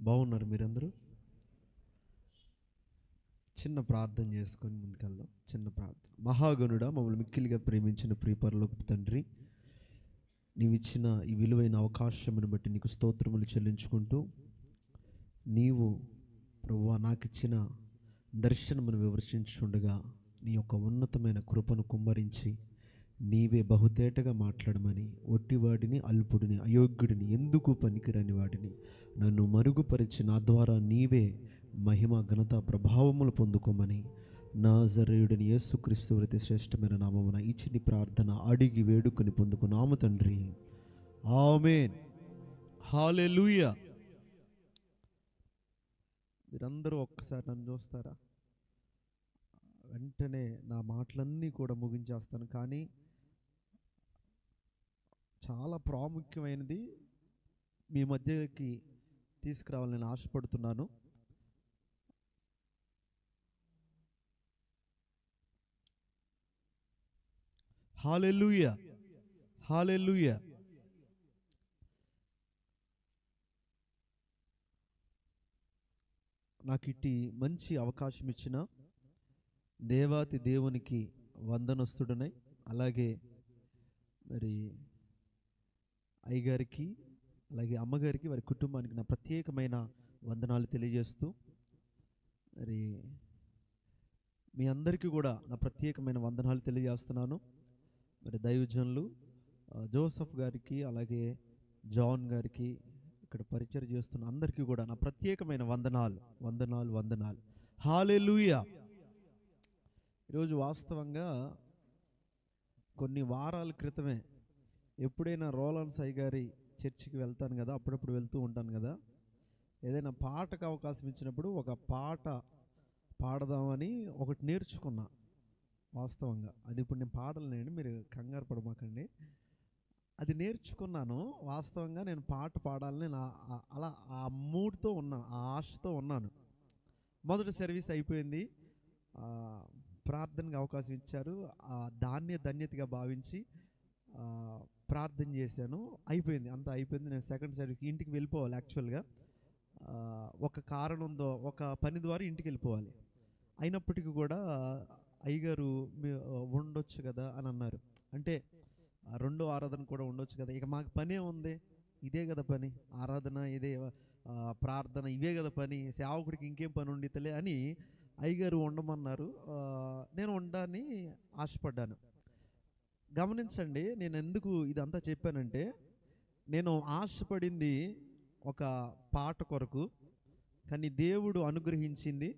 బాగున్నారు మీరందరూ? చిన్న ప్రార్థన చేసుకొని ముందుకెళ్దాం. చిన్న ప్రార్థన. మహాగణుడా, మమ్మల్ని మిక్కిలిగా ప్రేమించిన ప్రియ పరలోకపు తండ్రి, నీవిచ్చిన ఈ విలువైన అవకాశమును బట్టి నీకు స్తోత్రములు చెల్లించుకుంటూ, నీవు ప్రభువా నాకిచ్చిన దర్శనమును వివరించుండగా నీ యొక్క ఉన్నతమైన కృపను కుమ్మరించి నీవే బహుతేటగా మాట్లాడమని, ఒట్టివాడిని, అల్పుడిని, అయోగ్యుడిని, ఎందుకు పనికిరాని వాడిని నన్ను మరుగుపరిచి నా ద్వారా నీవే మహిమ, ఘనత, ప్రభావములు పొందుకోమని నాజరేయుడిని యేసుక్రీస్తు అతి శ్రేష్టమైన నామమున ఈ చిన్ని ప్రార్థన అడిగి వేడుకొని పొందుకున్నాము తండ్రి. ఆమేన్. హల్లెలూయా. మీరందరూ ఒక్కసారి నన్ను చూస్తారా? వెంటనే నా మాటలన్నీ కూడా ముగించేస్తాను, కానీ చాలా ప్రాముఖ్యమైనది మీ మధ్యకి తీసుకురావాలని నేను ఆశపడుతున్నాను. హల్లెలూయా, హల్లెలూయా. నాకు ఇట్టి మంచి అవకాశం ఇచ్చిన దేవాతి దేవునికి వందనస్తుడనై, అలాగే మరి అయ్యగారికి, అలాగే అమ్మగారికి, వారి కుటుంబానికి నా ప్రత్యేకమైన వందనాలు తెలియజేస్తూ, మరి మీ అందరికీ కూడా నా ప్రత్యేకమైన వందనాలు తెలియజేస్తున్నాను. మరి దైవజనులు జోసఫ్ గారికి, అలాగే జాన్ గారికి, ఇక్కడ పరిచయం చేస్తున్న అందరికీ కూడా నా ప్రత్యేకమైన వందనాలు వందనాలు వందనాలు. హల్లెలూయా. ఈరోజు వాస్తవంగా కొన్ని వారాల క్రితమే, ఎప్పుడైనా రోలన్ సాయి గారి చర్చికి వెళ్తాను కదా, అప్పుడప్పుడు వెళ్తూ ఉంటాను కదా, ఏదైనా పాటకు అవకాశం ఇచ్చినప్పుడు ఒక పాట పాడదామని ఒకటి నేర్చుకున్నా. వాస్తవంగా అది ఇప్పుడు నేను పాడలేనండి, మీరు కంగారు పడమాకండి. అది నేర్చుకున్నాను. వాస్తవంగా నేను పాట పాడాలని అలా ఆ మూడ్తో ఉన్నాను, ఆ ఆశతో ఉన్నాను. మొదటి సర్వీస్ అయిపోయింది, ప్రార్థనకు అవకాశం ఇచ్చారు. దాన్నే ధన్యతగా భావించి ప్రార్థన చేశాను. అయిపోయింది, అంతా అయిపోయింది. నేను సెకండ్ సర్వీస్ ఇంటికి వెళ్ళిపోవాలి. యాక్చువల్గా ఒక కారణంతో, ఒక పని ద్వారా ఇంటికి వెళ్ళిపోవాలి. అయినప్పటికీ కూడా అయ్యగారు ఉండొచ్చు కదా అని అన్నారు. అంటే రెండో ఆరాధన కూడా ఉండొచ్చు కదా, ఇక మాకు పనే ఉంది, ఇదే కదా పని, ఆరాధన ఇదే, ప్రార్థన ఇవే కదా పని, సేవకుడికి ఇంకేం పని ఉండితలే అని అయ్యగారు ఉండమన్నారు. నేను ఉండని ఆశపడ్డాను. గమనించండి, నేను ఎందుకు ఇదంతా చెప్పానంటే, నేను ఆశపడింది ఒక పాట కొరకు, కానీ దేవుడు అనుగ్రహించింది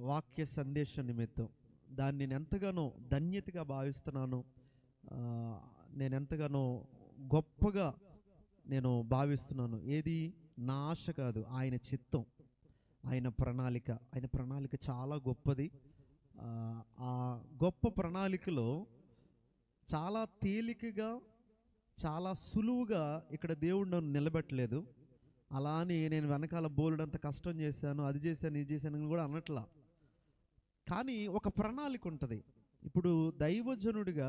వాక్య సందేశం నిమిత్తం. దాన్ని నేను ఎంతగానో ధన్యతగా భావిస్తున్నాను. నేను ఎంతగానో గొప్పగా నేను భావిస్తున్నాను. ఏది నా ఆశ కాదు, ఆయన చిత్తం, ఆయన ప్రణాళిక. ఆయన ప్రణాళిక చాలా గొప్పది. ఆ గొప్ప ప్రణాళికలో చాలా తేలికగా, చాలా సులువుగా ఇక్కడ దేవుడు నన్ను నిలబెట్టలేదు. అలా అని నేను వెనకాల బోలెడంత కష్టం చేశాను, అది చేశాను, ఇది చేశాను అని కూడా అనట్లా. కానీ ఒక ప్రణాళిక ఉంటుంది. ఇప్పుడు దైవజనుడిగా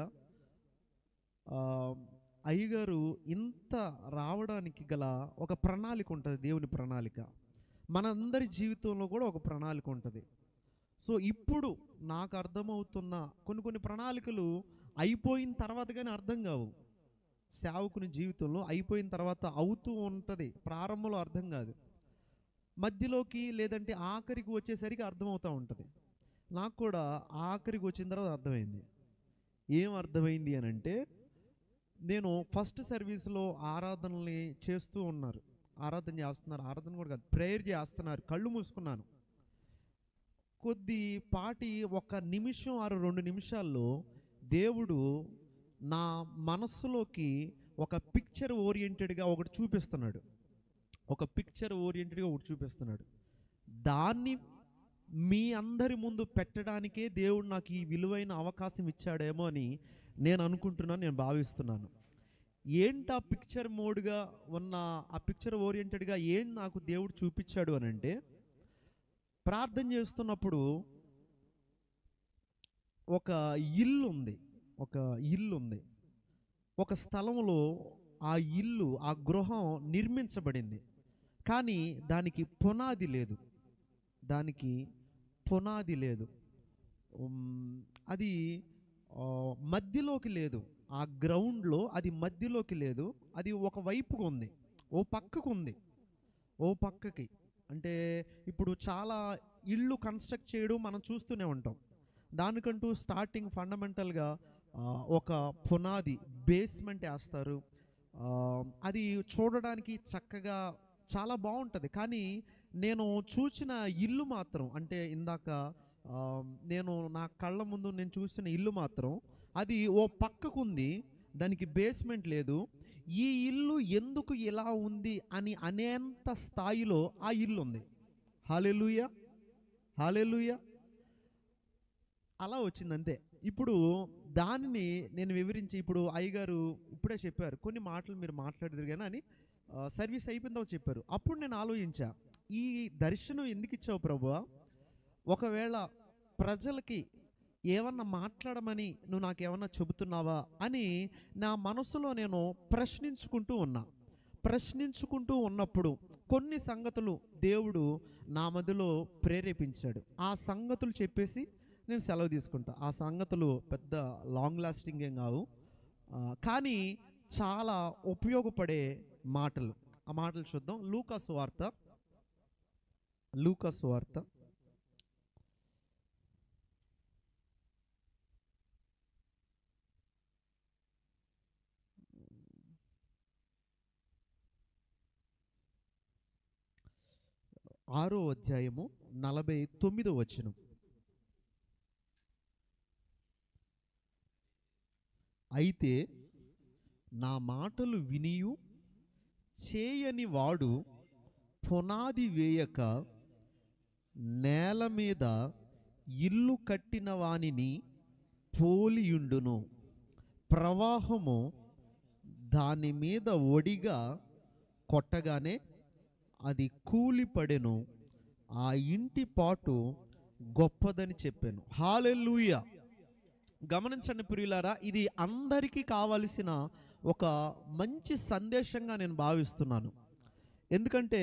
అయ్యగారు ఇంత రావడానికి గల ఒక ప్రణాళిక ఉంటుంది, దేవుని ప్రణాళిక. మనందరి జీవితంలో కూడా ఒక ప్రణాళిక ఉంటుంది. సో ఇప్పుడు నాకు అర్థమవుతున్న కొన్ని ప్రణాళికలు అయిపోయిన తర్వాత కానీ అర్థం కావు. సేవకుని జీవితంలో అయిపోయిన తర్వాత అవుతూ ఉంటుంది, ప్రారంభంలో అర్థం కాదు, మధ్యలోకి లేదంటే ఆఖరికి వచ్చేసరికి అర్థమవుతూ ఉంటుంది. నాకు కూడా ఆఖరికి వచ్చిన తర్వాత అర్థమైంది. ఏం అర్థమైంది అని అంటే, నేను ఫస్ట్ సర్వీస్లో ఆరాధనల్ని చేస్తూ ఉన్నారు, ఆరాధన చేస్తున్నారు, ఆరాధన కూడా కాదు, ప్రేయర్ చేస్తున్నారు, కళ్ళు మూసుకున్నాను. కొద్దిపాటి 1 నిమిషం 2 నిమిషాల్లో దేవుడు నా మనస్సులోకి ఒక పిక్చర్ ఓరియంటెడ్గా ఒకటి చూపిస్తున్నాడు, దాన్ని మీ అందరి ముందు పెట్టడానికే దేవుడు నాకు ఈ విలువైన అవకాశం ఇచ్చాడేమో అని నేను అనుకుంటున్నాను, నేను భావిస్తున్నాను. ఏంటి ఆ పిక్చర్ మోడ్గా ఉన్న, ఆ పిక్చర్ ఓరియంటెడ్గా ఏం నాకు దేవుడు చూపించాడు అని అంటే, ప్రార్థన చేస్తున్నప్పుడు ఒక ఇల్లు ఉంది, ఒక స్థలంలో ఆ ఇల్లు, ఆ గృహం నిర్మించబడింది. కానీ దానికి పునాది లేదు, దానికి పునాది లేదు. అది మధ్యలోకి లేదు, ఆ గ్రౌండ్లో అది మధ్యలోకి లేదు. అది ఒక వైపుకు ఉంది, ఓ పక్కకు ఉంది, ఓ పక్కకి. అంటే ఇప్పుడు చాలా ఇళ్ళు కన్స్ట్రక్ట్ చేయడం మనం చూస్తూనే ఉంటాం. దానికంటూ స్టార్టింగ్ ఫండమెంటల్గా ఒక పునాది బేస్మెంట్ వేస్తారు. అది చూడడానికి చక్కగా చాలా బాగుంటుంది. కానీ నేను చూసిన ఇల్లు మాత్రం, అంటే ఇందాక నేను నా కళ్ళ ముందు నేను చూసిన ఇల్లు మాత్రం అది ఓ పక్కకు ఉంది, దానికి బేస్మెంట్ లేదు. ఈ ఇల్లు ఎందుకు ఇలా ఉంది అని అనేంత స్థాయిలో ఆ ఇల్లు ఉంది. హల్లెలూయా, హల్లెలూయా. అలా వచ్చింది అంతే. ఇప్పుడు దానిని నేను వివరించి, ఇప్పుడు అయ్యగారు ఇప్పుడే చెప్పారు కొన్ని మాటలు మీరు మాట్లాడదురు కానీ అని, సర్వీస్ అయిపోయిందో చెప్పారు. అప్పుడు నేను ఆలోచించా, ఈ దర్శనం ఎందుకు ఇచ్చావు ప్రభువా? ఒకవేళ ప్రజలకి ఏమన్నా మాట్లాడమని నువ్వు నాకేమన్నా చెబుతున్నావా అని నా మనసులో నేను ప్రశ్నించుకుంటూ ఉన్నప్పుడు కొన్ని సంగతులు దేవుడు నా మధ్యలో ప్రేరేపించాడు. ఆ సంగతులు చెప్పేసి నేను సెలవు తీసుకుంటా. ఆ సంగతులు పెద్ద లాంగ్ లాస్టింగ్ ఏం కావు, కానీ చాలా ఉపయోగపడే మాటలు. ఆ మాటలు చూద్దాం. లూకాసు వార్త 6వ అధ్యాయము 49వ వచనం. అయితే నా మాటలు వినియు చేయని వాడు పునాది వేయక నేల మీద ఇల్లు కట్టిన వానిని పోలియుండును. ప్రవాహము దాని మీద ఒడిగా కొట్టగానే అది కూలిపడెను, ఆ ఇంటి పాటు గొప్పదని చెప్పాను. హల్లెలూయా. గమనించండి ప్రియులారా, ఇది అందరికీ కావలసిన ఒక మంచి సందేశంగా నేను భావిస్తున్నాను. ఎందుకంటే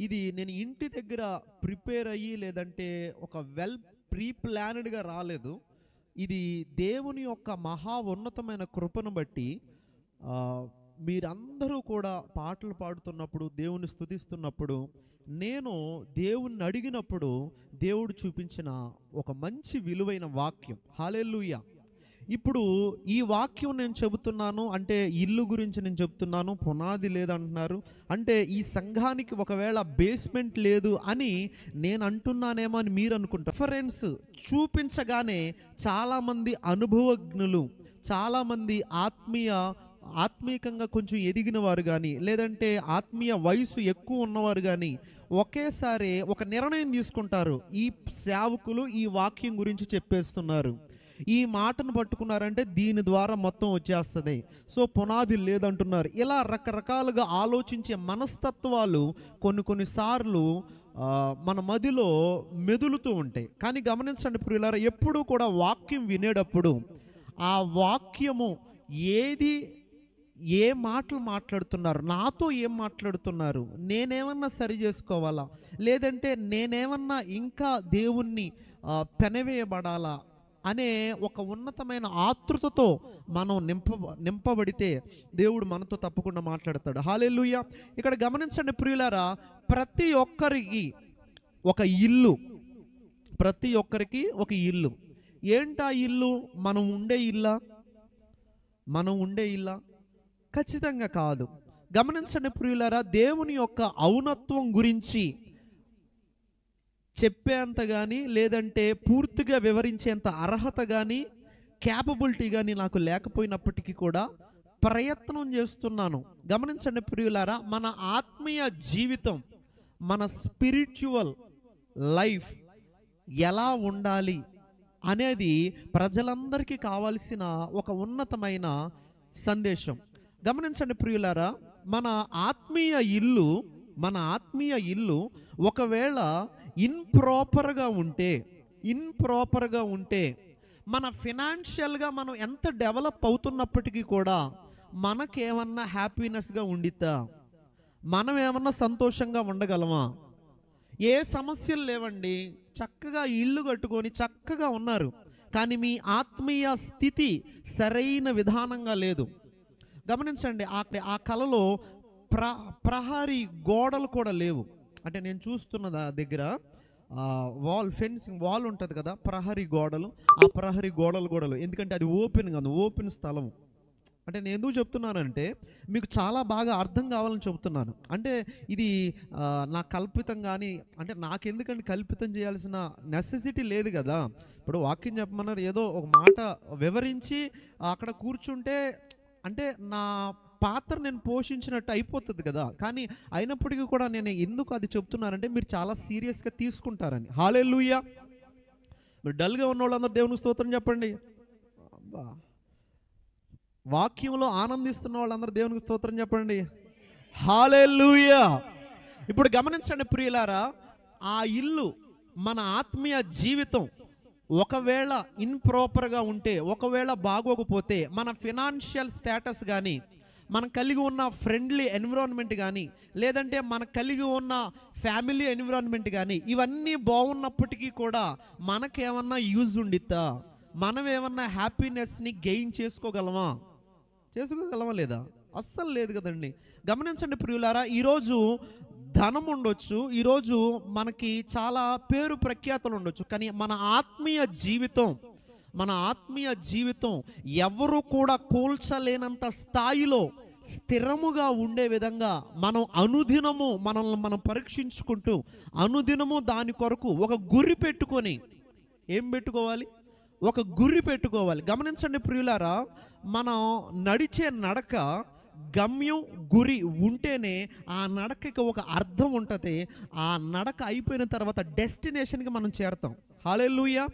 ఇది నేను ఇంటి దగ్గర ప్రిపేర్ అయ్యి, లేదంటే ఒక వెల్ ప్రీ ప్లాన్డ్గా రాలేదు. ఇది దేవుని యొక్క మహా ఉన్నతమైన కృపను బట్టి మీరందరూ కూడా పాటలు పాడుతున్నప్పుడు, దేవుని స్తుతిస్తున్నప్పుడు, నేను దేవుణ్ణి అడిగినప్పుడు దేవుడు చూపించిన ఒక మంచి విలువైన వాక్యం. హల్లెలూయా. ఇప్పుడు ఈ వాక్యం నేను చెబుతున్నాను అంటే ఇల్లు గురించి నేను చెప్తున్నాను, పునాది లేదంటున్నారు అంటే ఈ సంఘానికి ఒకవేళ బేస్మెంట్ లేదు అని నేను అంటున్నానేమో అని మీరు అనుకుంటారు. రిఫరెన్స్ చూపించగానే చాలామంది అనుభవజ్ఞులు, చాలామంది ఆత్మీయంగా కొంచెం ఎదిగిన వారు కానీ, లేదంటే ఆత్మీయ వయసు ఎక్కువ ఉన్నవారు కానీ ఒకేసారి ఒక నిర్ణయం తీసుకుంటారు. ఈ సేవకులు ఈ వాక్యం గురించి చెప్పేస్తున్నారు, ఈ మాటను పట్టుకున్నారంటే దీని ద్వారా మొత్తం వచ్చేస్తుంది, సో పునాది లేదంటున్నారు. ఇలా రకరకాలుగా ఆలోచించే మనస్తత్వాలు కొన్నిసార్లు మన మదిలో మెదులుతూ ఉంటాయి. కానీ గమనించండి ప్రియులారా, ఎప్పుడు కూడా వాక్యం వినేటప్పుడు ఆ వాక్యము ఏ మాటలు మాట్లాడుతున్నారు, నాతో ఏం మాట్లాడుతున్నారు, నేనేమన్నా సరి చేసుకోవాలా, లేదంటే నేనేమన్నా ఇంకా దేవుణ్ణి పెనవేయబడాలా అనే ఒక ఉన్నతమైన ఆతృతతో మనం నింపబడితే దేవుడు మనతో తప్పకుండా మాట్లాడతాడు. హల్లెలూయా. ఇక్కడ గమనించండి ప్రియులారా, ప్రతి ఒక్కరికి ఒక ఇల్లు, ప్రతి ఒక్కరికి ఒక ఇల్లు. ఏంటా ఇల్లు? మనం ఉండే ఇల్లా? ఖచ్చితంగా కాదు. గమనించండి ప్రియులారా, దేవుని యొక్క ఔన్నత్వం గురించి చెప్పేంత కానీ, లేదంటే పూర్తిగా వివరించేంత అర్హత కానీ, క్యాపబిలిటీ కానీ నాకు లేకపోయినప్పటికీ కూడా ప్రయత్నం చేస్తున్నాను. గమనించండి ప్రియులారా, మన ఆత్మీయ జీవితం, మన స్పిరిచువల్ లైఫ్ ఎలా ఉండాలి అనేది ప్రజలందరికీ కావాల్సిన ఒక ఉన్నతమైన సందేశం. గమనించండి ప్రియులారా, మన ఆత్మీయ ఇల్లు ఒకవేళ ఇంప్రాపర్గా ఉంటే మన ఫినాన్షియల్గా మనం ఎంత డెవలప్ అవుతున్నప్పటికీ కూడా మనకేమన్నా హ్యాపీనెస్గా ఉండిద్దా? మనం ఏమన్నా సంతోషంగా ఉండగలమా? ఏ సమస్యలు లేవండి, చక్కగా ఇల్లు కట్టుకొని చక్కగా ఉన్నారు, కానీ మీ ఆత్మీయ స్థితి సరైన విధానంగా లేదు. గమనించండి, ఆ కలలో ప్రహరీ గోడలు కూడా లేవు. అంటే నేను చూస్తున్న దగ్గర వాల్, ఫెన్సింగ్ వాల్ ఉంటుంది కదా, ప్రహరీ గోడలు, ఆ ప్రహరీ గోడలు కూడా లేవు. ఎందుకంటే అది ఓపెన్ కాదు, ఓపెన్ స్థలం. అంటే నేను ఎందుకు చెప్తున్నానంటే మీకు చాలా బాగా అర్థం కావాలని చెప్తున్నాను. అంటే ఇది నా కల్పితం, కానీ అంటే నాకెందుకంటే కల్పితం చేయాల్సిన నెసెసిటీ లేదు కదా. ఇప్పుడు వాక్యం చెప్పమన్నారు, ఏదో ఒక మాట వివరించి అక్కడ కూర్చుంటే అంటే నా పాత్ర నేను పోషించినట్టు అయిపోతుంది కదా. కానీ అయినప్పటికీ కూడా నేను ఎందుకు అది చెప్తున్నానంటే మీరు చాలా సీరియస్గా తీసుకుంటారని. హల్లెలూయా. మీరు డల్గా ఉన్న వాళ్ళందరూ దేవునికి స్తోత్రం చెప్పండి. అబ్బా, వాక్యంలో ఆనందిస్తున్న వాళ్ళందరూ దేవునికి స్తోత్రం చెప్పండి. హల్లెలూయా. ఇప్పుడు గమనించండి ప్రియులారా, ఆ ఇల్లు మన ఆత్మీయ జీవితం ఒకవేళ ఇంప్రాపర్గా ఉంటే, ఒకవేళ బాగోకపోతే, మన ఫినాన్షియల్ స్టేటస్ కానీ, మనం కలిగి ఉన్న ఫ్రెండ్లీ ఎన్విరాన్మెంట్ కానీ, లేదంటే మన కలిగి ఉన్న ఫ్యామిలీ ఎన్విరాన్మెంట్ కానీ, ఇవన్నీ బాగున్నప్పటికీ కూడా మనకేమన్నా యూజ్ ఉండిద్దా? మనం ఏమన్నా హ్యాపీనెస్ని గెయిన్ చేసుకోగలమా లేదా? అస్సలు లేదు కదండి. గమనించండి ప్రియులారా, ఈరోజు ధనం ఉండొచ్చు, ఈరోజు మనకి చాలా పేరు ప్రఖ్యాతలు ఉండొచ్చు, కానీ మన ఆత్మీయ జీవితం ఎవరు కూడా కూల్చలేనంత స్థాయిలో స్థిరముగా ఉండే విధంగా మనం అనుదినము మనల్ని మనం పరీక్షించుకుంటూ, అనుదినము దాని కొరకు ఒక గురి పెట్టుకొని, ఏం పెట్టుకోవాలి? ఒక గురి పెట్టుకోవాలి. గమనించండి ప్రియులారా, మనం నడిచే నడక గమ్యం గురి ఉంటేనే ఆ నడకకి ఒక అర్థం ఉంటుంది. ఆ నడక అయిపోయిన తర్వాత డెస్టినేషన్కి మనం చేరతాం. Hallelujah.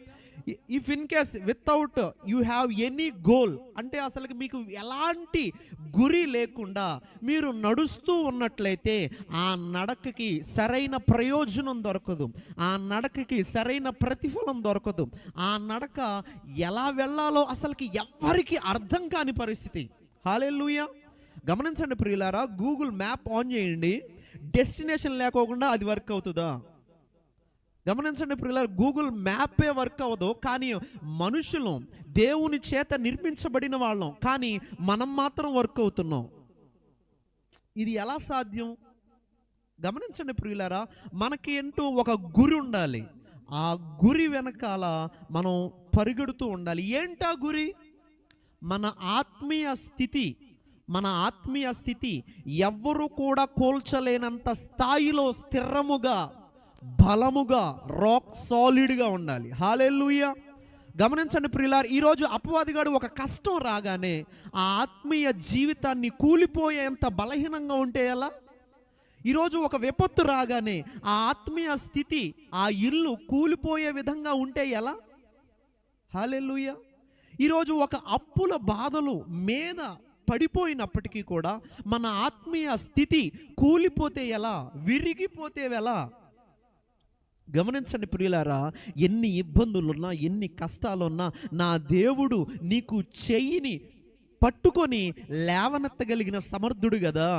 If in case without you have any goal, అంటే అసలు మీకు ఎలాంటి గురి లేకుండా మీరు నడుస్తూ ఉన్నట్లయితే ఆ నడకకి సరైన ప్రయోజనం దొరకదు, ఆ నడకకి సరైన ప్రతిఫలం దొరకదు. ఆ నడక ఎలా వెళ్ళాలో అసలుకి ఎవ్వరికి అర్థం కాని పరిస్థితి. హల్లెలూయా. గమనించండి ప్రియులారా, గూగుల్ మ్యాప్ ఆన్ చేయండి, డెస్టినేషన్ లేకోకుండా అది వర్క్ అవుతుందా? గమనించండి ప్రియులారా, గూగుల్ మ్యాపే వర్క్ అవ్వదు, కానీ మనుషులు దేవుని చేత నిర్మించబడిన వాళ్ళం, కానీ మనం మాత్రం వర్క్ అవుతున్నాం. ఇది ఎలా సాధ్యం? గమనించండి ప్రియులారా, మనకి ఏంటో ఒక గురి ఉండాలి. ఆ గురి వెనకాల మనం పరిగెడుతూ ఉండాలి. ఏంటా గురి? మన ఆత్మీయ స్థితి ఎవ్వరు కూడా కోల్చలేనంత స్థాయిలో స్థిరముగా, బలముగా, రాక్ సాలిడ్గా ఉండాలి. హల్లెలూయా. గమనించండి ప్రియులారా, ఈరోజు అపవాదిగాడు ఒక కష్టం రాగానే ఆ ఆత్మీయ జీవితాన్ని కూలిపోయేంత బలహీనంగా ఉంటే ఎలా? ఈరోజు ఒక విపత్తు రాగానే ఆ ఆత్మీయ స్థితి, ఆ ఇల్లు కూలిపోయే విధంగా ఉంటే ఎలా? హల్లెలూయా. ఈరోజు ఒక అప్పుల బాధలు మీద పడిపోయినప్పటికీ కూడా మన ఆత్మీయ స్థితి కూలిపోతే ఎలా? విరిగిపోతే ఎలా? గమనించండి ప్రియులారా, ఎన్ని ఇబ్బందులున్నా, ఎన్ని కష్టాలున్నా నా దేవుడు నీకు చెయ్యిని పట్టుకొని లేవనెత్తగలిగిన సమర్థుడు కదా.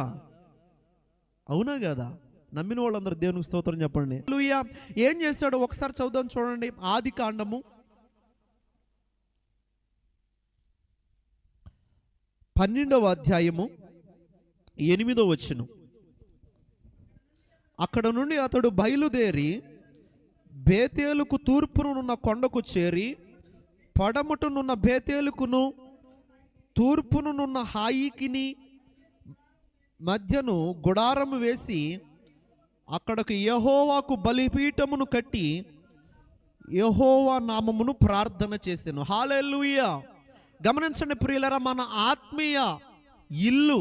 అవునా కదా? నమ్మిన వాళ్ళందరూ దేవునికి స్తోత్రం చెప్పండి. హల్లెలూయా. ఏం చేశాడో ఒకసారి చదువుదాం చూడండి. ఆదికాండము 12వ అధ్యాయము 8వ వచనం. అక్కడ నుండి అతడు బయలుదేరి బేతేలుకు తూర్పునున్న కొండకు చేరి, పడమటనున్న బేతేలుకును తూర్పునున్న హాయికిని మధ్యను గుడారము వేసి అక్కడకు యెహోవాకు బలిపీఠమును కట్టి యెహోవా నామమును ప్రార్థన చేసెను. హల్లెలూయా. గమనించండి ప్రియులారా, మన ఆత్మీయ ఇల్లు,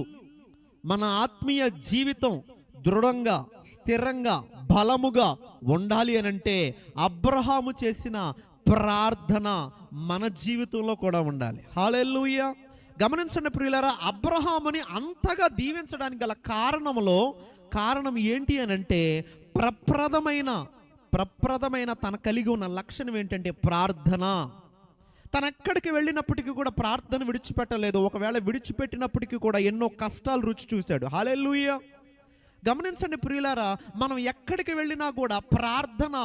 మన ఆత్మీయ జీవితం దృఢంగా, స్థిరంగా, బలముగా ఉండాలి అనంటే అబ్రహాము చేసిన ప్రార్థన మన జీవితంలో కూడా ఉండాలి. హల్లెలూయా. గమనించండి ప్రియులారా, అబ్రహాముని అంతగా దీవించడానికి గల కారణం ఏంటి అనంటే ప్రప్రథమైన తన కలిగి ఉన్న లక్షణం ఏంటంటే ప్రార్థన. తను ఎక్కడికి వెళ్ళినప్పటికీ కూడా ప్రార్థన విడిచిపెట్టలేదు. ఒకవేళ విడిచిపెట్టినప్పటికీ కూడా ఎన్నో కష్టాలు రుచి చూశాడు. హల్లెలూయా. గమనించండి ప్రియులారా, మనం ఎక్కడికి వెళ్ళినా కూడా ప్రార్థన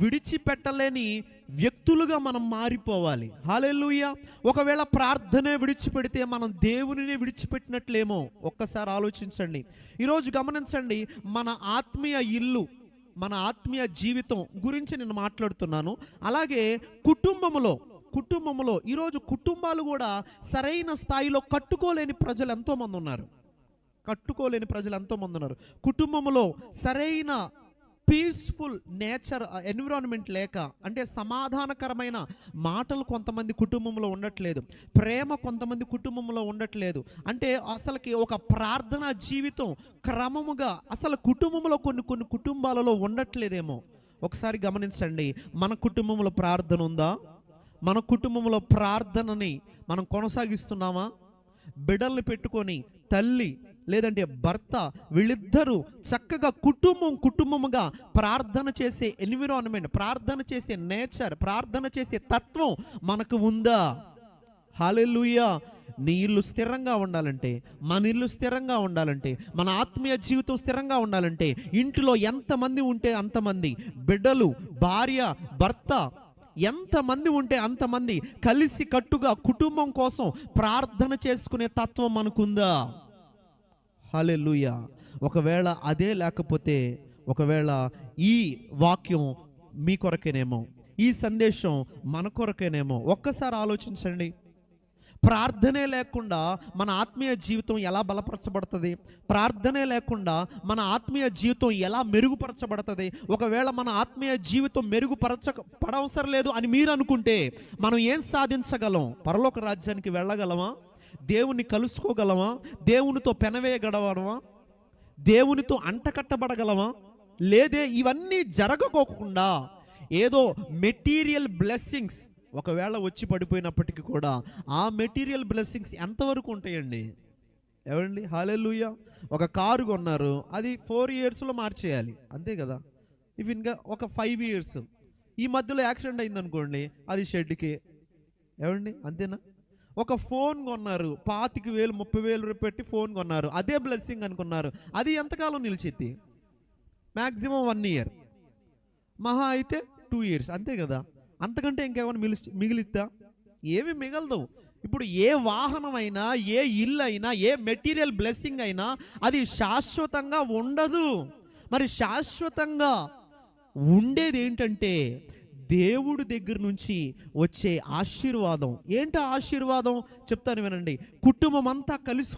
విడిచిపెట్టలేని వ్యక్తులుగా మనం మారిపోవాలి. హల్లెలూయా. ఒకవేళ ప్రార్థనే విడిచిపెడితే మనం దేవునిని విడిచిపెట్టినట్లేమో ఒక్కసారి ఆలోచించండి. ఈరోజు గమనించండి, మన ఆత్మీయ ఇల్లు, మన ఆత్మీయ జీవితం గురించి నేను మాట్లాడుతున్నాను. అలాగే కుటుంబంలో ఈరోజు కుటుంబాలు కూడా సరైన స్థాయిలో కట్టుకోలేని ప్రజలు ఎంతోమంది ఉన్నారు. కుటుంబంలో సరైన పీస్ఫుల్ నేచర్ ఎన్విరాన్మెంట్ లేక, అంటే సమాధానకరమైన మాటలు కొంతమంది కుటుంబంలో ఉండట్లేదు, ప్రేమ కొంతమంది కుటుంబంలో ఉండట్లేదు, అంటే అసలుకి ఒక ప్రార్థన జీవితం క్రమముగా అసలు కుటుంబంలో కొన్ని కుటుంబాలలో ఉండట్లేదేమో. ఒకసారి గమనించండి, మన కుటుంబంలో ప్రార్థన ఉందా? మన కుటుంబంలో ప్రార్థనని మనం కొనసాగిస్తున్నామా? బిడ్డల్ని పెట్టుకొని తల్లి లేదంటే భర్త వీళ్ళిద్దరూ చక్కగా కుటుంబముగా ప్రార్థన చేసే ఎన్విరాన్మెంట్, ప్రార్థన చేసే నేచర్, ప్రార్థన చేసే తత్వం మనకు ఉందా? హల్లెలూయా. నీ ఇల్లు స్థిరంగా ఉండాలంటే, మన ఇల్లు స్థిరంగా ఉండాలంటే, మన ఆత్మీయ జీవితం స్థిరంగా ఉండాలంటే ఇంటిలో ఎంతమంది ఉంటే అంతమంది, బిడ్డలు, భార్య, భర్త ఎంతమంది ఉంటే అంతమంది కలిసి కట్టుగా కుటుంబం కోసం ప్రార్థన చేసుకునే తత్వం మనకుందా? హల్లెలూయా. ఒకవేళ అదే లేకపోతే, ఒకవేళ ఈ వాక్యం మీ కొరకేనేమో, ఈ సందేశం మన కొరకేనేమో. ఒక్కసారి ఆలోచించండి. ప్రార్థనే లేకుండా మన ఆత్మీయ జీవితం ఎలా బలపరచబడుతుంది? ప్రార్థనే లేకుండా మన ఆత్మీయ జీవితం ఎలా మెరుగుపరచబడుతుంది? ఒకవేళ మన ఆత్మీయ జీవితం పడవసరం లేదు అని మీరు అనుకుంటే మనం ఏం సాధించగలం? పరలోక రాజ్యానికి వెళ్ళగలమా? దేవుని కలుసుకోగలమా? దేవునితో పెనవేయగలమా? దేవునితో అంటకట్టబడగలమా? లేదే. ఇవన్నీ జరగకోకుండా ఏదో మెటీరియల్ బ్లెస్సింగ్స్ ఒకవేళ వచ్చి పడిపోయినప్పటికీ కూడా ఆ మెటీరియల్ బ్లెస్సింగ్స్ ఎంతవరకు ఉంటాయండి? ఏమండి? హల్లెలూయా. ఒక కారు కొన్నారు, అది 4 yearsలో మార్చేయాలి, అంతే కదా? ఇంకా ఒక 5 years ఈ మధ్యలో యాక్సిడెంట్ అయిందనుకోండి, అది షెడ్కి, ఏమండి? అంతేనా? ఒక ఫోన్ కొన్నారు, 25,000 30,000 పెట్టి ఫోన్ కొన్నారు, అదే బ్లెస్సింగ్ అనుకున్నారు, అది ఎంతకాలం నిలిచిద్ది? మ్యాక్సిమం 1 year, మహా అయితే 2 years, అంతే కదా? అంతకంటే ఇంకేమైనా మిగిలిద్దా? ఏమి మిగలదు. ఇప్పుడు ఏ వాహనం అయినా, ఏ ఇల్లు అయినా, ఏ మెటీరియల్ బ్లెస్సింగ్ అయినా అది శాశ్వతంగా ఉండదు. మరి శాశ్వతంగా ఉండేది ఏంటంటే దేవుడి దగ్గర నుంచి వచ్చే ఆశీర్వాదం. ఏంటా ఆశీర్వాదం? చెప్తాను వినండి. కుటుంబం అంతా కలిసి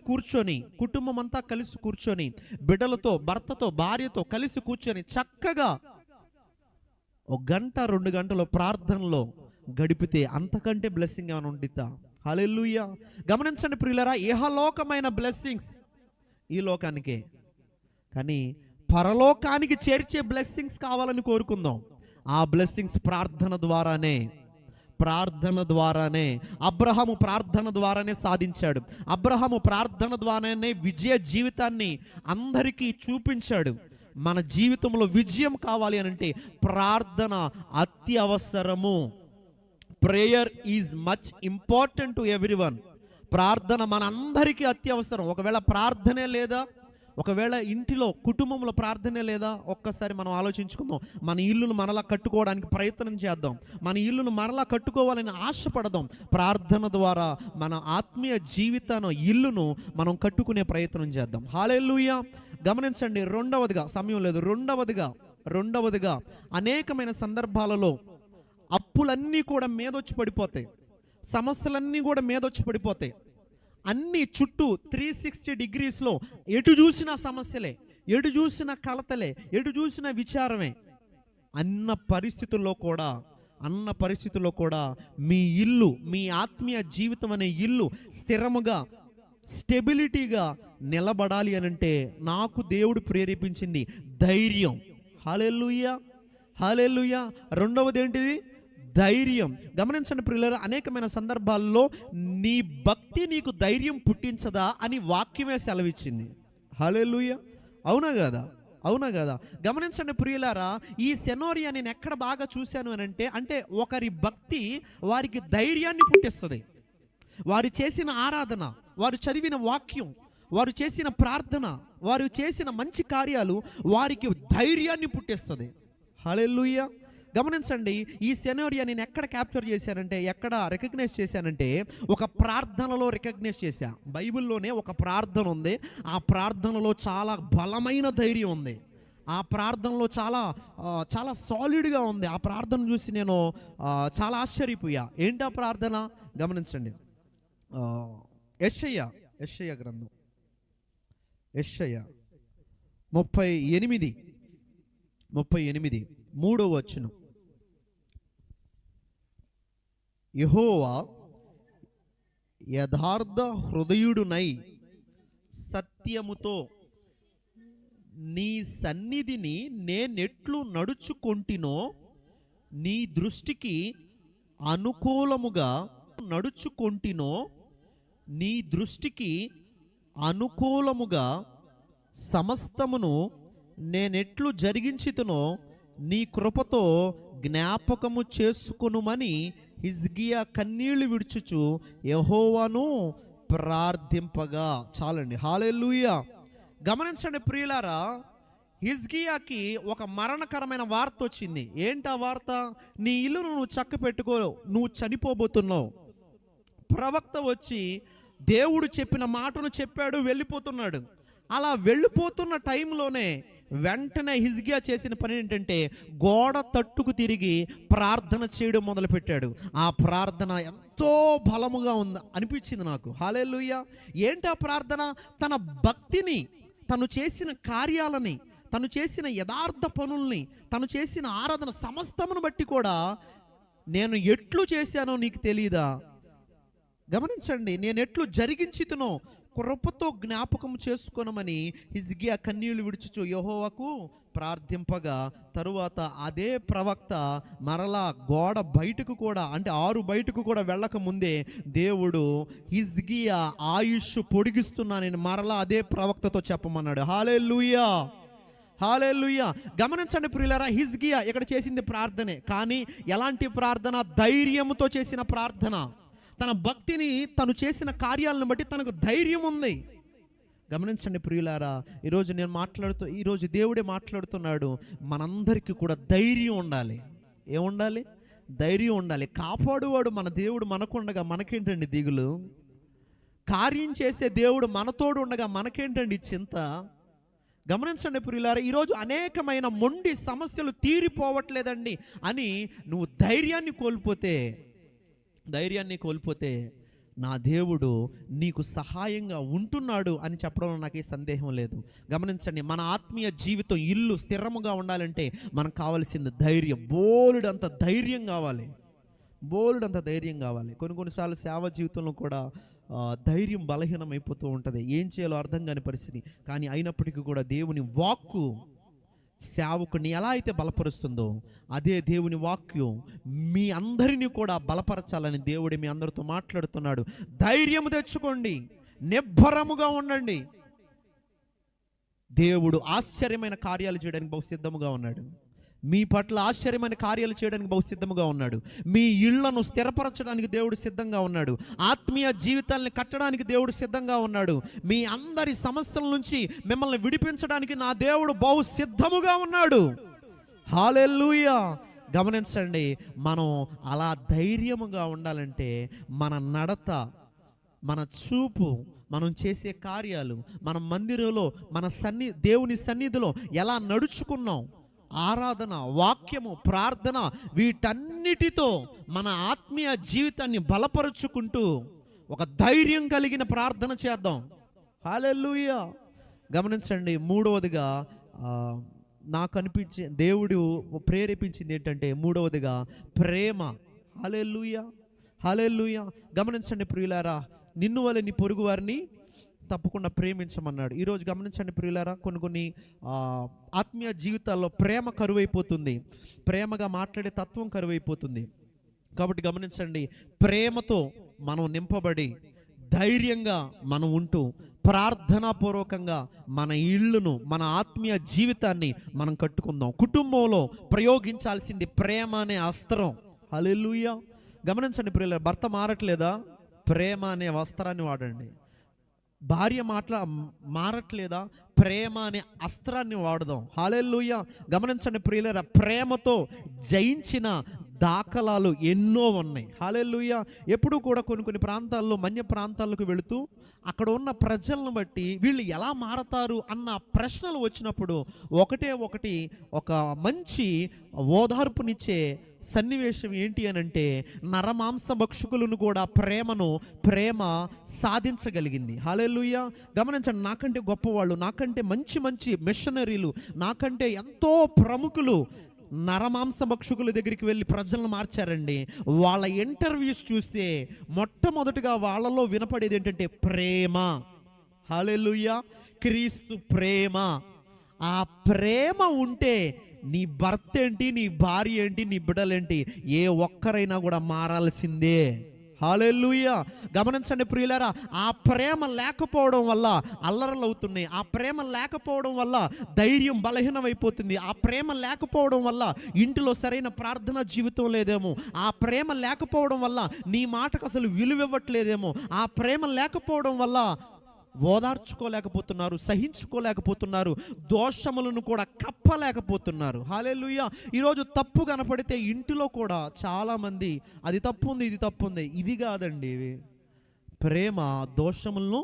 కూర్చొని బిడ్డలతో, భర్తతో, భార్యతో కలిసి కూర్చొని చక్కగా 1 గంట 2 గంటలు ప్రార్థనలో గడిపితే అంతకంటే బ్లెస్సింగ్ ఏమైనా ఉండిద్దా? హల్లెలూయా. గమనించండి ప్రియులారా, ఇహలోకమైన బ్లెస్సింగ్స్ ఈ లోకానికే, కానీ పరలోకానికి చేర్చే బ్లెస్సింగ్స్ కావాలని కోరుకుందాం. ఆ బ్లెస్సింగ్స్ ప్రార్థన ద్వారానే అబ్రహాము ప్రార్థన ద్వారానే సాధించాడు. అబ్రహాము ప్రార్థన ద్వారానే విజయ జీవితాన్ని అందరికీ చూపించాడు. మన జీవితంలో విజయం కావాలి అనంటే ప్రార్థన అత్యవసరము. Prayer is much important to everyone. ప్రార్థన మనందరికీ అత్యవసరం. ఒకవేళ ప్రార్థనే లేదా, ఒకవేళ ఇంటిలో కుటుంబంలో ప్రార్థనే లేదా, ఒక్కసారి మనం ఆలోచించుకుందాం. మన ఇల్లును మనలా కట్టుకోవడానికి ప్రయత్నం చేద్దాం. మన ఇల్లును మనలా కట్టుకోవాలని ఆశపడదాం. ప్రార్థన ద్వారా మన ఆత్మీయ జీవితాన్ని, ఇల్లును మనం కట్టుకునే ప్రయత్నం చేద్దాం. హల్లెలూయా. గమనించండి, రెండవదిగా, సమయం లేదు, రెండవదిగా అనేకమైన సందర్భాలలో అప్పులన్నీ కూడా మీదొచ్చి పడిపోతాయి, సమస్యలన్నీ కూడా మీదొచ్చి పడిపోతాయి. అన్నీ చుట్టూ 360 degreesలో ఎటు చూసినా సమస్యలే, ఎటు చూసినా కలతలే, ఎటు చూసినా విచారమే. అన్న పరిస్థితుల్లో కూడా మీ ఇల్లు, మీ ఆత్మీయ జీవితం అనే ఇల్లు స్థిరముగా, స్టెబిలిటీగా నిలబడాలి అనంటే నాకు దేవుడు ప్రేరేపించింది ధైర్యం. హల్లెలూయా. రెండవది ఏంటిది? ధైర్యం. గమనించండి ప్రియులారా, అనేకమైన సందర్భాల్లో నీ భక్తి నీకు ధైర్యం పుట్టించదా అని వాక్యమే సెలవిచ్చింది. హల్లెలూయా. అవునా కదా? గమనించండి ప్రియులారా, ఈ సెనోరియా నేను ఎక్కడ బాగా చూశాను అనంటే, అంటే ఒకరి భక్తి వారికి ధైర్యాన్ని పుట్టిస్తుంది. వారు చేసిన ఆరాధన, వారు చదివిన వాక్యం, వారు చేసిన ప్రార్థన, వారు చేసిన మంచి కార్యాలు వారికి ధైర్యాన్ని పుట్టిస్తుంది. హల్లెలూయా. గమనించండి, ఈ సెనోరియా నేను ఎక్కడ క్యాప్చర్ చేశానంటే, ఎక్కడ రికగ్నైజ్ చేశానంటే, ఒక ప్రార్థనలో రికగ్నైజ్ చేశా. బైబిల్లోనే ఒక ప్రార్థన ఉంది, ఆ ప్రార్థనలో చాలా బలమైన ధైర్యం ఉంది. ఆ ప్రార్థనలో చాలా సాలిడ్గా ఉంది. ఆ ప్రార్థన చూసి నేను చాలా ఆశ్చర్యపోయా. ఏంటి ఆ ప్రార్థన? గమనించండి. యెషయా గ్రంథం, యెషయా 38 3వ వచనం. యెహోవా యథార్థ హృదయుడునై సత్యముతో నీ సన్నిధిని నేనెట్లు నడుచుకొంటినో, నీ దృష్టికి అనుకూలముగా నడుచుకొంటినో, నీ దృష్టికి అనుకూలముగా సమస్తమును నేనెట్లు జరిగించితునో నీ కృపతో జ్ఞాపకము చేసుకొనుమని హిజ్కియా కన్నీళ్లు విడుచుచు యెహోవాను ప్రార్థింపగా. చాలండి. హల్లెలూయా. గమనించండి ప్రియులారా, హిజ్కియాకి ఒక మరణకరమైన వార్త వచ్చింది. ఏంటా వార్త? నీ ఇల్లును నువ్వు చక్క పెట్టుకో, నువ్వు చనిపోబోతున్నావు. ప్రవక్త వచ్చి దేవుడు చెప్పిన మాటను చెప్పాడు, వెళ్ళిపోతున్నాడు. అలా వెళ్ళిపోతున్న టైంలోనే వెంటనే హిజ్కియా చేసిన పని ఏంటంటే, గోడ తట్టుకు తిరిగి ప్రార్థన చేయడం మొదలుపెట్టాడు. ఆ ప్రార్థన ఎంతో బలముగా ఉంది అనిపించింది నాకు. హల్లెలూయా. ఏంటి ఆ ప్రార్థన? తన భక్తిని, తను చేసిన కార్యాలని, తను చేసిన యథార్థ పనుల్ని, తను చేసిన ఆరాధన సమస్తమును బట్టి కూడా, నేను ఎట్లు చేశానో నీకు తెలియదా? గమనించండి, నేను ఎట్లు జరిగించితునో కృపతో జ్ఞాపకం చేసుకొనమని హిజ్కియా కన్నీళ్లు విడుచుచు యెహోవాకు ప్రార్థింపగా, తరువాత అదే ప్రవక్త మరలా గోడ బయటకు కూడా, అంటే 6 బయటకు కూడా వెళ్ళక ముందే దేవుడు హిజ్కియా ఆయుష్ పొడిగిస్తున్నానని మరలా అదే ప్రవక్తతో చెప్పమన్నాడు. హల్లెలూయా. హల్లెలూయా. గమనించండి ప్రియులారా, హిజ్కియా ఇక్కడ చేసింది ప్రార్థనే, కానీ ఎలాంటి ప్రార్థన? ధైర్యంతో చేసిన ప్రార్థన. తన భక్తిని, తను చేసిన కార్యాలను బట్టి తనకు ధైర్యం ఉంది. గమనించండి ప్రియులారా, ఈరోజు దేవుడే మాట్లాడుతున్నాడు. మనందరికీ కూడా ధైర్యం ఉండాలి. ఏముండాలి? ధైర్యం ఉండాలి. కాపాడువాడు మన దేవుడు మనకుండగా మనకేంటండి దిగులు? కార్యం చేసే దేవుడు మనతోడు ఉండగా మనకేంటండి చింత? గమనించండి ప్రియులారా, ఈరోజు అనేకమైన మొండి సమస్యలు తీరిపోవట్లేదండి అని నువ్వు ధైర్యాన్ని కోల్పోతే నా దేవుడు నీకు సహాయంగా ఉంటున్నాడు అని చెప్పడంలో నాకు ఏ సందేహం లేదు. గమనించండి, మన ఆత్మీయ జీవితం, ఇల్లు స్థిరముగా ఉండాలంటే మనకు కావాల్సింది ధైర్యం. బోలెడంత ధైర్యం కావాలి. కొన్నిసార్లు సేవ జీవితంలో కూడా ధైర్యం బలహీనం అయిపోతూ ఉంటుంది. ఏం చేయాలో అర్థం కాని పరిస్థితి. కానీ అయినప్పటికీ కూడా దేవుని వాక్కు సేవకుని ఎలా అయితే బలపరుస్తుందో, అదే దేవుని వాక్యం మీ అందరినీ కూడా బలపరచాలని దేవుడు మీ అందరితో మాట్లాడుతున్నాడు. ధైర్యం తెచ్చుకోండి, నిబ్బరముగా ఉండండి. దేవుడు ఆశ్చర్యమైన కార్యాలు చేయడానికి బహు సిద్ధముగా ఉన్నాడు. మీ పట్ల ఆశ్చర్యమైన కార్యాలు చేయడానికి బహు సిద్ధముగా ఉన్నాడు. మీ ఇళ్లను స్థిరపరచడానికి దేవుడు సిద్ధంగా ఉన్నాడు. ఆత్మీయ జీవితాన్ని కట్టడానికి దేవుడు సిద్ధంగా ఉన్నాడు. మీ అందరి సమస్యల నుంచి మిమ్మల్ని విడిపించడానికి నా దేవుడు బహు సిద్ధముగా ఉన్నాడు. హల్లెలూయా. గమనించండి, మనం అలా ధైర్యముగా ఉండాలంటే మన నడత, మన చూపు, మనం చేసే కార్యాలు, మన మందిరంలో, దేవుని సన్నిధిలో ఎలా నడుచుకున్నాం, ఆరాధన, వాక్యము, ప్రార్థన, వీటన్నిటితో మన ఆత్మీయ జీవితాన్ని బలపరుచుకుంటూ ఒక ధైర్యం కలిగిన ప్రార్థన చేద్దాం. హల్లెలూయా. గమనించండి, మూడవదిగా నాకు అనిపించే, దేవుడు ప్రేరేపించింది ఏంటంటే, మూడవదిగా ప్రేమ. హల్లెలూయా. హల్లెలూయా. గమనించండి ప్రియులారా, నిన్ను వలె నీ పొరుగు వారిని తప్పకుండా ప్రేమించమన్నాడు. ఈరోజు గమనించండి ప్రియులారా, కొన్ని ఆత్మీయ జీవితాల్లో ప్రేమ కరువైపోతుంది. ప్రేమగా మాట్లాడే తత్వం కరువైపోతుంది. కాబట్టి గమనించండి, ప్రేమతో మనం నింపబడి ధైర్యంగా మనం ఉంటూ ప్రార్థనాపూర్వకంగా మన ఇళ్ళను, మన ఆత్మీయ జీవితాన్ని మనం కట్టుకుందాం. కుటుంబంలో ప్రయోగించాల్సింది ప్రేమ అనే అస్త్రం. హల్లెలూయా. గమనించండి ప్రియులారా, భర్త మారట్లేదా? ప్రేమ అనే వస్త్రాన్ని వాడండి. భార్య మారట్లేదా? ప్రేమ అనే అస్త్రాన్ని వాడదాం. హల్లెలూయా. గమనించండి ప్రియులారా, ప్రేమతో జయించిన దాఖలాలు ఎన్నో ఉన్నాయి. హల్లెలూయా. ఎప్పుడు కూడా కొన్ని ప్రాంతాల్లో, మన్య ప్రాంతాలకు వెళుతూ అక్కడ ఉన్న ప్రజలను బట్టి వీళ్ళు ఎలా మారతారు అన్న ప్రశ్నలు వచ్చినప్పుడు ఒక మంచి ఓదార్పునిచ్చే సన్నివేశం ఏంటి అని అంటే, నరమాంస భక్షకులను కూడా ప్రేమ సాధించగలిగింది. హల్లెలూయా. గమనించండి, నాకంటే గొప్పవాళ్ళు, నాకంటే మంచి మిషనరీలు, నాకంటే ఎంతో ప్రముఖులు నరమాంస భక్షకుల దగ్గరికి వెళ్ళి ప్రజలను మార్చారండి. వాళ్ళ ఇంటర్వ్యూస్ చూస్తే మొట్టమొదటిగా వాళ్ళలో వినపడేది ఏంటంటే ప్రేమ. హల్లెలూయా. క్రీస్తు ప్రేమ. ఆ ప్రేమ ఉంటే నీ భర్త ఏంటి, నీ భార్య ఏంటి, నీ బిడ్డలేంటి, ఏ ఒక్కరైనా కూడా మారాల్సిందే. హల్లెలూయా. గమనించండి ప్రియులారా, ఆ ప్రేమ లేకపోవడం వల్ల అల్లర్లు అవుతున్నాయి. ఆ ప్రేమ లేకపోవడం వల్ల ధైర్యం బలహీనమైపోతుంది. ఆ ప్రేమ లేకపోవడం వల్ల ఇంటిలో సరైన ప్రార్థన జీవితం లేదేమో. ఆ ప్రేమ లేకపోవడం వల్ల నీ మాటకు అసలు విలువ ఇవ్వట్లేదేమో. ఆ ప్రేమ లేకపోవడం వల్ల ఓదార్చుకోలేకపోతున్నారు, సహించుకోలేకపోతున్నారు, దోషములను కూడా కప్పలేకపోతున్నారు. హల్లెలూయా. ఈరోజు తప్పు కనపడితే ఇంటిలో కూడా చాలామంది అది తప్పు ఉంది, ఇది తప్పు ఉంది. ఇది కాదండి, ప్రేమ దోషములను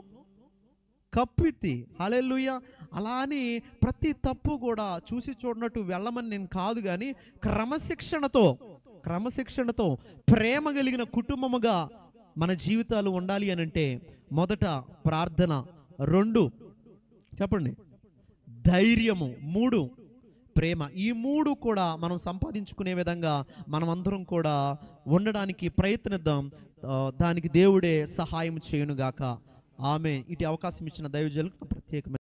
కప్పితి. హల్లెలూయా. అలా అని ప్రతి తప్పు కూడా చూసి చూడనట్టు వెళ్ళమని నేను కాదు, కానీ క్రమశిక్షణతో ప్రేమ కలిగిన కుటుంబముగా మన జీవితాలు ఉండాలి అని అంటే, మొదట ప్రార్థన, 2 చెప్పండి ధైర్యము, 3 ప్రేమ. ఈ 3 కూడా మనం సంపాదించుకునే విధంగా మనమందరం కూడా ఉండడానికి ప్రయత్నిద్దాం. దానికి దేవుడే సహాయం చేయనుగాక. ఆమేన్. ఇటు అవకాశం ఇచ్చిన దైవజనులకు ప్రత్యేకమైన